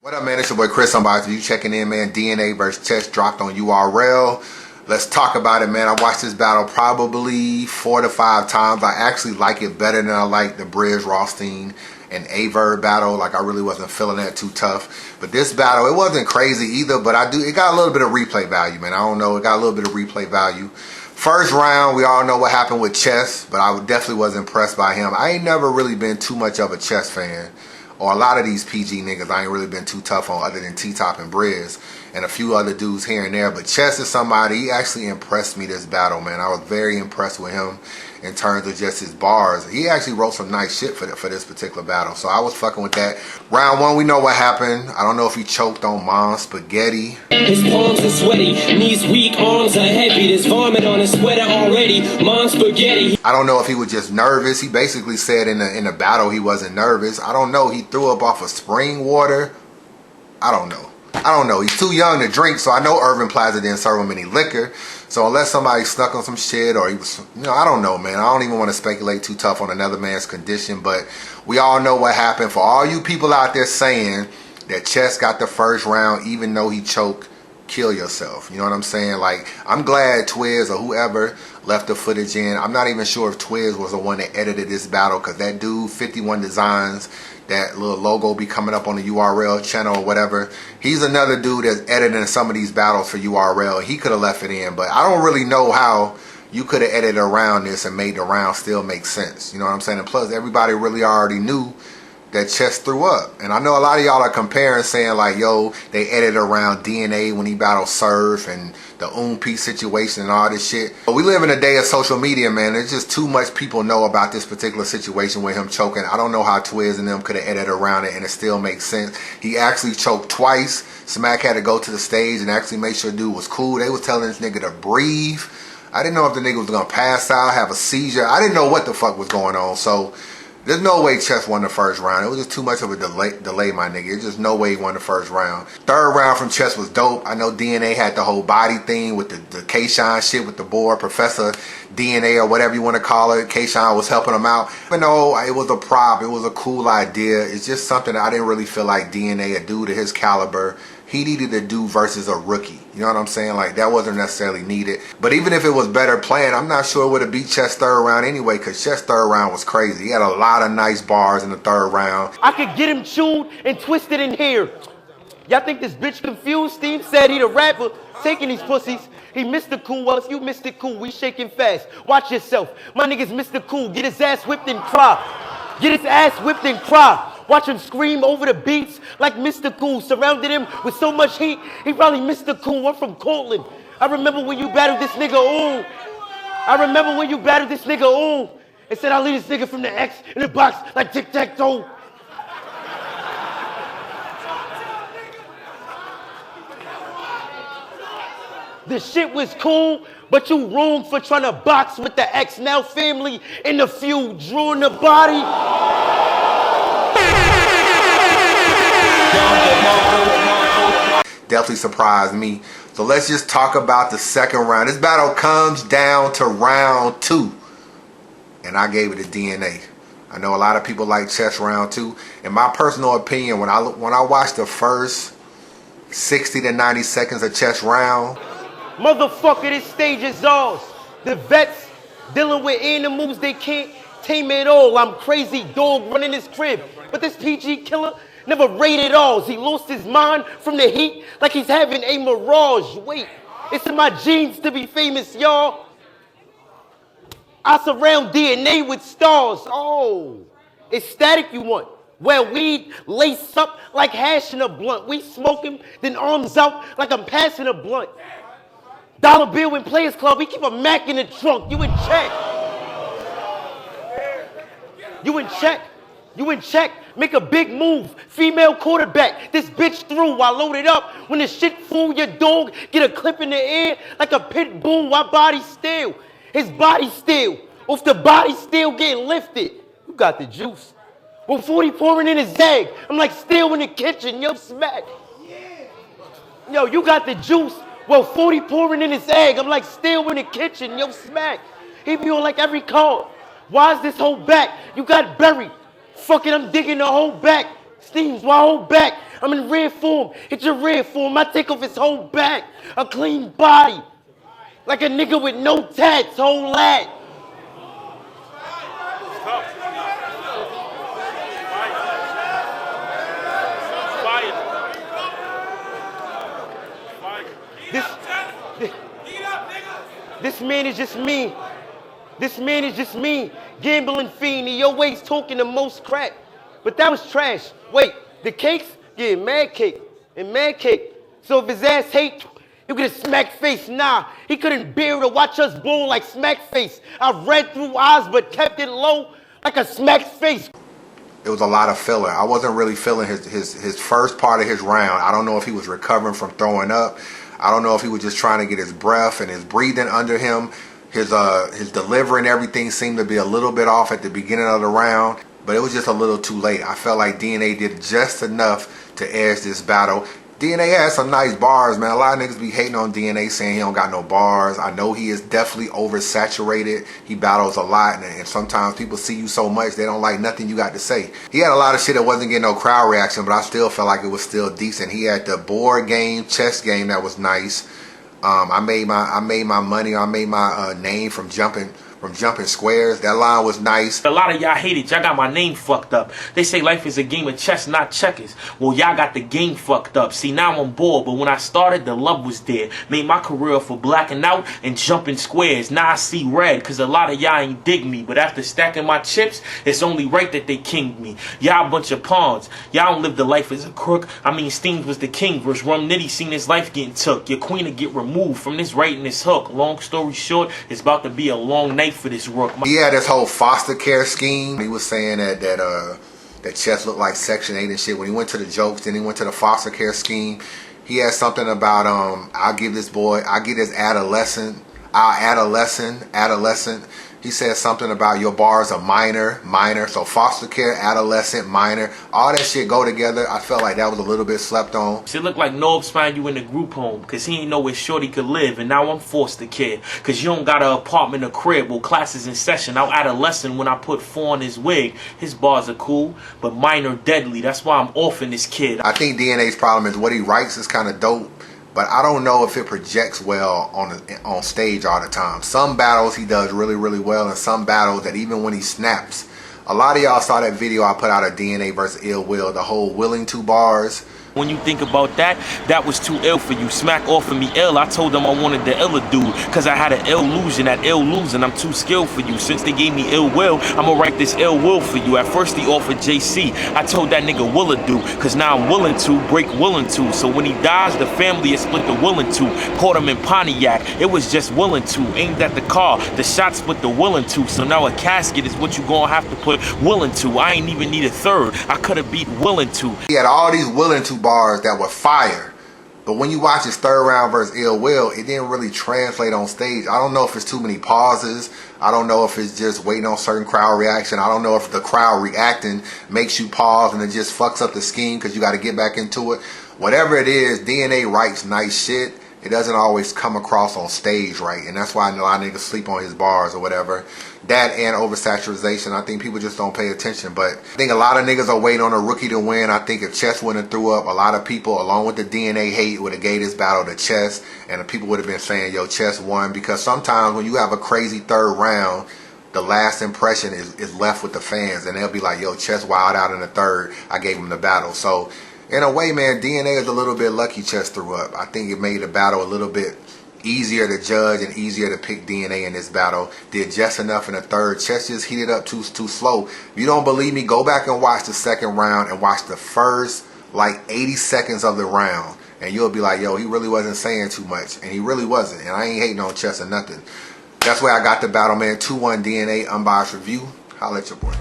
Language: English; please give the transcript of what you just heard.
What up, man? It's your boy Chris. I'm about to you checking in, man. DNA versus Chess dropped on URL. Let's talk about it, man. I watched this battle probably 4 to 5 times. I actually like it better than I like the Briz Rothstein and Averb battle. Like, I really wasn't feeling that too tough. But this battle, it wasn't crazy either, but it got a little bit of replay value, man. I don't know. It got a little bit of replay value. First round, we all know what happened with Chess, but I definitely was impressed by him. I ain't never really been too much of a Chess fan. Or a lot of these PG niggas, I ain't really been too tough on other than T-Top and Briz and a few other dudes here and there. But Chess is somebody, he actually impressed me this battle, man. I was very impressed with him in terms of just his bars. He actually wrote some nice shit for this particular battle. So I was fucking with that. Round one, we know what happened. I don't know if he choked on Mom Spaghetti. His palms are sweaty, knees weak, arms are heavy. There's vomit on his sweater already. Mom Spaghetti. I don't know if he was just nervous. He basically said in the battle he wasn't nervous. I don't know. He threw up off of spring water. I don't know. He's too young to drink, so I know Irving Plaza didn't serve him any liquor. So unless somebody snuck on some shit or he was, I don't know, man. I don't even want to speculate too tough on another man's condition, but we all know what happened. For all you people out there saying that Chess got the first round even though he choked, kill yourself. You know what I'm saying? Like, I'm glad Twiz or whoever left the footage in. I'm not even sure if Twiz was the one that edited this battle, because that dude, 51 Designs, that little logo be coming up on the URL channel or whatever, he's another dude that's editing some of these battles for URL. He could have left it in, but I don't really know how you could have edited around this and made the round still make sense. You know what I'm saying? And plus, everybody really already knew that Chess threw up. And I know a lot of y'all are comparing, saying like, yo, they edited around DNA when he battled Surf and the Oompi situation and all this shit. But we live in a day of social media, man. There's just too much people know about this particular situation with him choking. I don't know how Twiz and them could have edited around it and it still makes sense. He actually choked twice. Smack had to go to the stage and actually make sure dude was cool. They was telling this nigga to breathe. I didn't know if the nigga was gonna pass out, have a seizure. I didn't know what the fuck was going on. So there's no way Chess won the first round. It was just too much of a delay, my nigga. There's just no way he won the first round. Third round from Chess was dope. I know DNA had the whole body thing with the K-Shine shit with the board. Professor DNA or whatever you want to call it. K-Shine was helping him out. Even though it was a prop, it was a cool idea. It's just something that I didn't really feel like DNA, a dude of his caliber, he needed to do versus a rookie. You know what I'm saying? Like, that wasn't necessarily needed. But even if it was better planned, I'm not sure it would have beat Chess third round anyway, because Chess third round was crazy. He had a lot of nice bars in the third round. I could get him chewed and twisted in here. Y'all think this bitch confused? Steve said he the rapper taking these pussies. He Mr. Cool. Well, if you Mr. Cool, we shaking fast. Watch yourself. My nigga's Mr. Cool. Get his ass whipped and cry. Get his ass whipped and cry. Watch him scream over the beats like Mr. Cool. Surrounded him with so much heat, he probably Mr. Cool. I'm from Cortland. I remember when you battled this nigga, ooh. I remember when you battled this nigga, ooh. And said I'll leave this nigga from the X in the box like tic-tac-toe. The shit was cool, but you wrong for trying to box with the X. Now family in the feud, drawing the body. Definitely surprised me. So let's just talk about the second round. This battle comes down to round 2. And I gave it a DNA. I know a lot of people like Chess round 2. In my personal opinion, when I watched the first 60 to 90 seconds of Chess round, Motherfucker, this stage is ours. The vets dealing with animals, they can't tame it all. I'm crazy dog running his crib. But this PG killer never rated R's. He lost his mind from the heat like he's having a mirage. Wait, it's in my genes to be famous, y'all. I surround DNA with stars. Oh, it's static you want. Well, weed lace up like hash in a blunt. We smoke him, then arms out like I'm passing a blunt. Dollar Bill in Players Club, we keep a Mac in the trunk. You in check. You in check. You in check. Make a big move. Female quarterback. This bitch through. I load it up. When the shit fool your dog, get a clip in the air like a pit bull. My body still. His body still. Off the body still getting lifted. You got the juice. Well, 40 pouring in his egg. I'm like still in the kitchen. Yo, smack. Yo, you got the juice. Well, 40 pouring in his egg. I'm like still in the kitchen. Yo, smack. He be on like every call. Why is this whole back? You got buried. Fuck it, I'm digging the whole back. Steams, why hold back? I'm in rare form. It's your rare form. I take off his whole back. A clean body. Like a nigga with no tats, whole lat. This man is just me. This man is just me. Gambling fiend. He always talking the most crap. But that was trash. Wait, the cakes? Yeah, mad cake. And mad cake. So if his ass hate, he'll get a smack face. Nah, he couldn't bear to watch us bowl like smack face. I read through eyes but kept it low like a smack face. It was a lot of filler. I wasn't really feeling his first part of his round. I don't know if he was recovering from throwing up. I don't know if he was just trying to get his breath and his breathing under him. His delivery and everything seemed to be a little bit off at the beginning of the round, but it was just a little too late. I felt like DNA did just enough to edge this battle. DNA had some nice bars, man. A lot of niggas be hating on DNA, saying he don't got no bars. I know he is definitely oversaturated. He battles a lot, and sometimes people see you so much, they don't like nothing you got to say. He had a lot of shit that wasn't getting no crowd reaction, but I still felt like it was still decent. He had the board game, chess game that was nice. I made my money. I made my name from jumping squares. That line was nice. A lot of y'all hate it. Y'all got my name fucked up. They say life is a game of chess, not checkers. Well, y'all got the game fucked up. See, now I'm bored, but when I started, the love was there. Made my career for blacking out and jumping squares. Now I see red, cause a lot of y'all ain't dig me. But after stacking my chips, it's only right that they kinged me. Y'all a bunch of pawns. Y'all don't live the life as a crook. I mean, Steams was the king versus Rum Nitty seen his life getting took. Your queen will get removed from this right and this hook. Long story short, it's about to be a long night for this rook. He had this whole foster care scheme. He was saying that chess looked like Section 8 and shit. When he went to the jokes, then he went to the foster care scheme. He had something about I'll get his adolescent. He said something about your bars are minor. So foster care, adolescent, minor, all that shit go together. I felt like that was a little bit slept on. It looked like Norbs find you in the group home because he ain't know where Shorty could live, and now I'm forced to kid because you don't got an apartment or crib. Well, classes in session. Now adolescent when I put 4 on his wig. His bars are cool, but mine are deadly. That's why I'm offing this kid. I think DNA's problem is what he writes is kind of dope, but I don't know if it projects well on stage all the time. Some battles he does really, really well, and some battles that even when he snaps. A lot of y'all saw that video I put out of DNA versus Ill Will, the whole willing to bars. When you think about that, that was too ill for you. Smack offered me ill. I told them I wanted the iller dude, cause I had an illusion. That ill losing, I'm too skilled for you. Since they gave me ill will, I'ma write this ill will for you. At first he offered JC. I told that nigga Willa do, cause now I'm willing to break willing to. So when he dies, the family is split the willing to. Caught him in Pontiac, it was just willing to. Aimed at the car, the shot split the willing to. So now a casket is what you gonna have to put willing to. I ain't even need a third. I could've beat willing to. He had all these willing to bars that were fire, but when you watch his third round versus Ill Will, it didn't really translate on stage. I don't know if it's too many pauses. I don't know if it's just waiting on certain crowd reaction. I don't know if the crowd reacting makes you pause and it just fucks up the scheme because you got to get back into it. Whatever it is, DNA writes nice shit. It doesn't always come across on stage right, and that's why a lot of niggas sleep on his bars or whatever. That and oversaturation, I think people just don't pay attention. But I think a lot of niggas are waiting on a rookie to win. I think if Chess wouldn't have threw up, a lot of people, along with the DNA hate, would have gave this battle to Chess, and the people would have been saying, yo, Chess won. Because sometimes when you have a crazy third round, the last impression is left with the fans, and they'll be like, yo, Chess wild out in the third. I gave him the battle. So in a way, man, DNA is a little bit lucky Chess threw up. I think it made the battle a little bit easier to judge and easier to pick DNA in this battle. Did just enough in the third. Chess just heated up too slow. If you don't believe me, go back and watch the second round and watch the first like 80 seconds of the round, and you'll be like, yo, he really wasn't saying too much, and he really wasn't. And I ain't hating on Chess or nothing. That's where I got the battle, man. 2-1 DNA unbiased review. Holla at your boy.